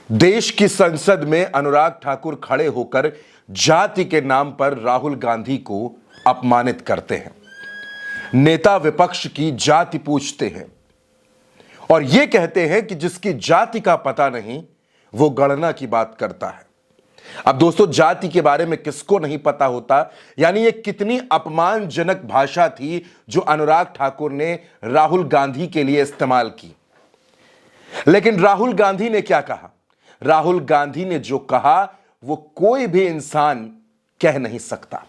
देश की संसद में अनुराग ठाकुर खड़े होकर जाति के नाम पर राहुल गांधी को अपमानित करते हैं। नेता विपक्ष की जाति पूछते हैं और यह कहते हैं कि जिसकी जाति का पता नहीं वो गणना की बात करता है। अब दोस्तों, जाति के बारे में किसको नहीं पता होता, यानी ये कितनी अपमानजनक भाषा थी जो अनुराग ठाकुर ने राहुल गांधी के लिए इस्तेमाल की। लेकिन राहुल गांधी ने क्या कहा? राहुल गांधी ने जो कहा वो कोई भी इंसान कह नहीं सकता।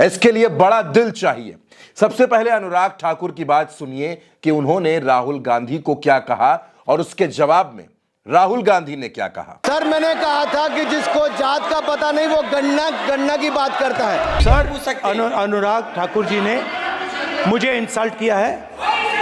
इसके लिए बड़ा दिल चाहिए। सबसे पहले अनुराग ठाकुर की बात सुनिए कि उन्होंने राहुल गांधी को क्या कहा और उसके जवाब में राहुल गांधी ने क्या कहा। सर, मैंने कहा था कि जिसको जात का पता नहीं वो गन्ना की बात करता है। सर, अनुराग ठाकुर जी ने मुझे इंसल्ट किया है,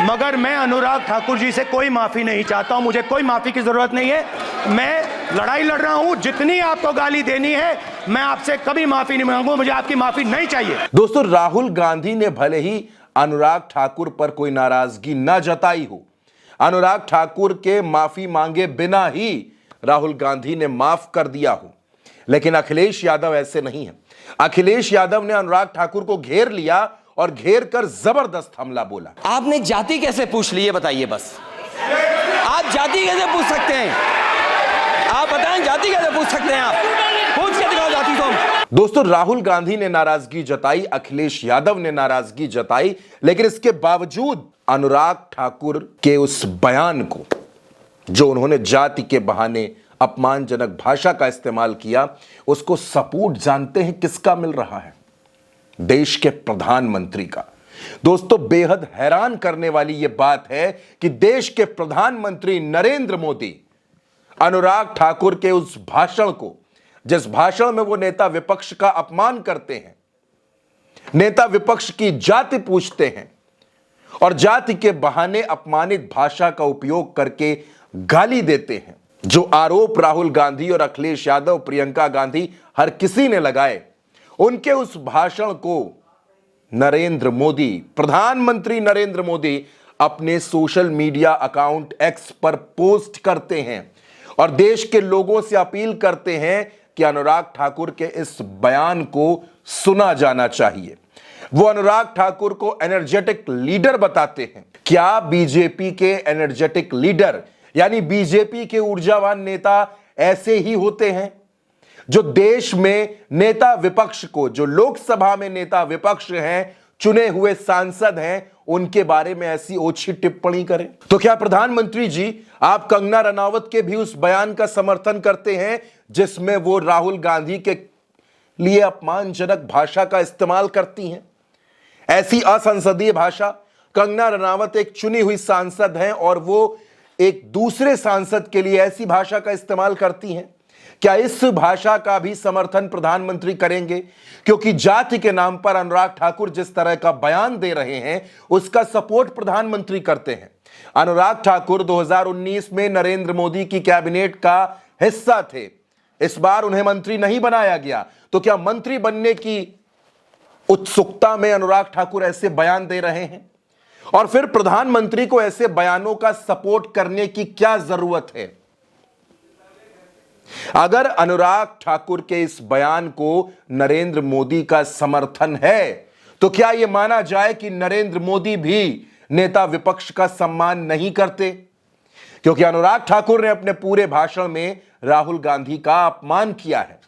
मगर मैं अनुराग ठाकुर जी से कोई माफी नहीं चाहता हूं। मुझे कोई माफी की जरूरत नहीं है। मैं लड़ाई लड़ रहा हूं। जितनी आपको गाली देनी है मैं आपसे कभी माफी नहीं मांगूंगा। मुझे आपकी माफी नहीं चाहिए। दोस्तों, राहुल गांधी ने भले ही अनुराग ठाकुर पर कोई नाराजगी न जताई हो, अनुराग ठाकुर के माफी मांगे बिना ही राहुल गांधी ने माफ कर दिया हो, लेकिन अखिलेश यादव ऐसे नहीं है। अखिलेश यादव ने अनुराग ठाकुर को घेर लिया और घेर कर जबरदस्त हमला बोला। आपने जाति कैसे पूछ ली, ये बताइए बस। आप जाति कैसे पूछ सकते हैं? आप बताएं, जाति कैसे पूछ सकते हैं? आप पूछ के दिखाओ जाति को। दोस्तों, राहुल गांधी ने नाराजगी जताई, अखिलेश यादव ने नाराजगी जताई, लेकिन इसके बावजूद अनुराग ठाकुर के उस बयान को, जो उन्होंने जाति के बहाने अपमानजनक भाषा का इस्तेमाल किया, उसको सपोर्ट जानते हैं किसका मिल रहा है? देश के प्रधानमंत्री का। दोस्तों, बेहद हैरान करने वाली यह बात है कि देश के प्रधानमंत्री नरेंद्र मोदी अनुराग ठाकुर के उस भाषण को, जिस भाषण में वो नेता विपक्ष का अपमान करते हैं, नेता विपक्ष की जाति पूछते हैं और जाति के बहाने अपमानित भाषा का उपयोग करके गाली देते हैं, जो आरोप राहुल गांधी और अखिलेश यादव, प्रियंका गांधी, हर किसी ने लगाए, उनके उस भाषण को नरेंद्र मोदी, प्रधानमंत्री नरेंद्र मोदी अपने सोशल मीडिया अकाउंट एक्स पर पोस्ट करते हैं और देश के लोगों से अपील करते हैं कि अनुराग ठाकुर के इस बयान को सुना जाना चाहिए। वो अनुराग ठाकुर को एनर्जेटिक लीडर बताते हैं। क्या बीजेपी के एनर्जेटिक लीडर, यानी बीजेपी के ऊर्जावान नेता ऐसे ही होते हैं जो देश में नेता विपक्ष को, जो लोकसभा में नेता विपक्ष हैं, चुने हुए सांसद हैं, उनके बारे में ऐसी ओछी टिप्पणी करें? तो क्या प्रधानमंत्री जी, आप कंगना रनावत के भी उस बयान का समर्थन करते हैं जिसमें वो राहुल गांधी के लिए अपमानजनक भाषा का इस्तेमाल करती हैं? ऐसी असंसदीय भाषा, कंगना रनावत एक चुनी हुई सांसद हैं और वो एक दूसरे सांसद के लिए ऐसी भाषा का इस्तेमाल करती हैं। क्या इस भाषा का भी समर्थन प्रधानमंत्री करेंगे? क्योंकि जाति के नाम पर अनुराग ठाकुर जिस तरह का बयान दे रहे हैं, उसका सपोर्ट प्रधानमंत्री करते हैं। अनुराग ठाकुर 2019 में नरेंद्र मोदी की कैबिनेट का हिस्सा थे। इस बार उन्हें मंत्री नहीं बनाया गया, तो क्या मंत्री बनने की उत्सुकता में अनुराग ठाकुर ऐसे बयान दे रहे हैं? और फिर प्रधानमंत्री को ऐसे बयानों का सपोर्ट करने की क्या जरूरत है? अगर अनुराग ठाकुर के इस बयान को नरेंद्र मोदी का समर्थन है, तो क्या यह माना जाए कि नरेंद्र मोदी भी नेता विपक्ष का सम्मान नहीं करते? क्योंकि अनुराग ठाकुर ने अपने पूरे भाषण में राहुल गांधी का अपमान किया है,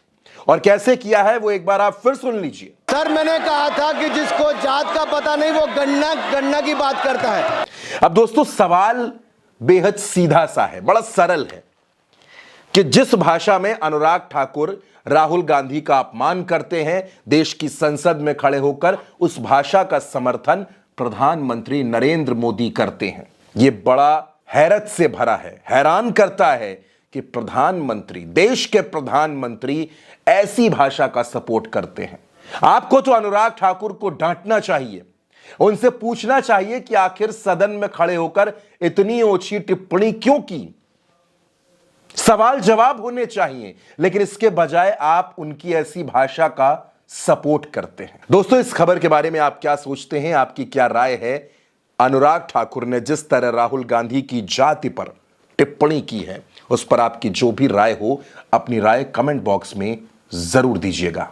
और कैसे किया है वो एक बार आप फिर सुन लीजिए। सर, मैंने कहा था कि जिसको जात का पता नहीं वो गन्ना की बात करता है। अब दोस्तों, सवाल बेहद सीधा सा है, बड़ा सरल है कि जिस भाषा में अनुराग ठाकुर राहुल गांधी का अपमान करते हैं, देश की संसद में खड़े होकर उस भाषा का समर्थन प्रधानमंत्री नरेंद्र मोदी करते हैं। यह बड़ा हैरत से भरा है, हैरान करता है कि प्रधानमंत्री, देश के प्रधानमंत्री ऐसी भाषा का सपोर्ट करते हैं। आपको तो अनुराग ठाकुर को डांटना चाहिए, उनसे पूछना चाहिए कि आखिर सदन में खड़े होकर इतनी ओछी टिप्पणी क्यों की। सवाल जवाब होने चाहिए, लेकिन इसके बजाय आप उनकी ऐसी भाषा का सपोर्ट करते हैं। दोस्तों, इस खबर के बारे में आप क्या सोचते हैं? आपकी क्या राय है? अनुराग ठाकुर ने जिस तरह राहुल गांधी की जाति पर टिप्पणी की है, उस पर आपकी जो भी राय हो अपनी राय कमेंट बॉक्स में जरूर दीजिएगा।